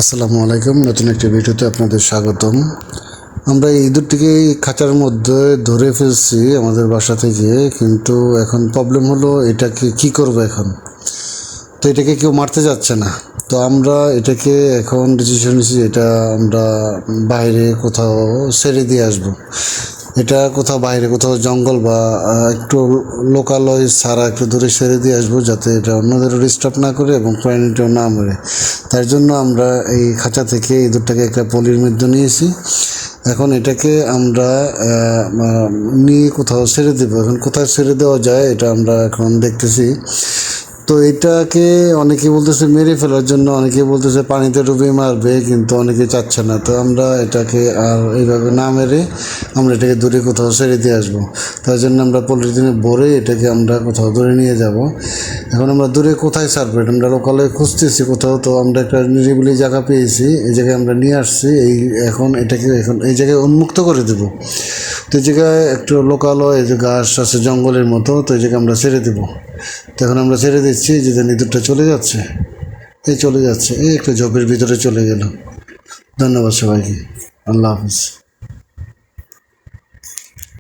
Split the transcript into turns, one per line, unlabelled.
আসসালামু আলাইকুম। নতুন একটি ভিডিওতে আপনাদের স্বাগতম। আমরা এই ইঁদুরটিকে খাঁচার মধ্যে ধরে ফেলছি আমাদের বাসা থেকে, কিন্তু এখন প্রবলেম হলো এটাকে কি করব এখন। তো এটাকে কেউ মারতে যাচ্ছে না, তো আমরা এটাকে এখন ডিসিশন নিয়েছি এটা আমরা বাইরে কোথাও ছেড়ে দিয়ে আসবো। এটা কোথাও বাইরে কোথাও জঙ্গল বা একটু লোকালয় ছাড়া একটু দূরে ছেড়ে দিয়ে আসবো, যাতে এটা অন্যদেরও ডিস্টার্ব না করে এবং প্রাণীটাও না মরে। তার জন্য আমরা এই খাঁচা থেকে ইঁদুরটাকে একটা পলির মধ্যে নিয়েছি। এখন এটাকে আমরা নিয়ে কোথাও ছেড়ে দেবো। এখন কোথায় ছেড়ে দেওয়া যায় এটা আমরা এখন দেখতেছি। তো এটাকে অনেকে বলতেছে মেরে ফেলার জন্য, অনেকে বলতেছে পানিতে ডুবিয়ে মারবে, কিন্তু অনেকে চাচ্ছে না। তো আমরা এটাকে আর এইভাবে না মেরে আমরা এটাকে দূরে কোথাও ছেড়ে দিয়ে আসবো। তার জন্য আমরা পলিথিনে ভরে এটাকে আমরা কোথাও দূরে নিয়ে যাব। এখন আমরা দূরে কোথায় ছাড়বো এটা আমরা লোকালে খুঁজতেছি কোথাও। তো আমরা একটা নিরিবিলি জায়গা পেয়েছি, এই জায়গায় আমরা নিয়ে আসছি। এখন এটাকে এই জায়গায় উন্মুক্ত করে দেবো। তো এই জায়গায় একটু লোকালয়, এই যে গাছ আছে জঙ্গলের মতো, তো এই জায়গায় আমরা ছেড়ে দেবো। তো এখন আমরা ছেড়ে দিচ্ছি, যে ইঁদুরটা চলে যাচ্ছে, চলে যাচ্ছে, এই একটা ঝোপের ভিতরে চলে গেল। ধন্যবাদ সবাইকে। আল্লাহ হাফিজ।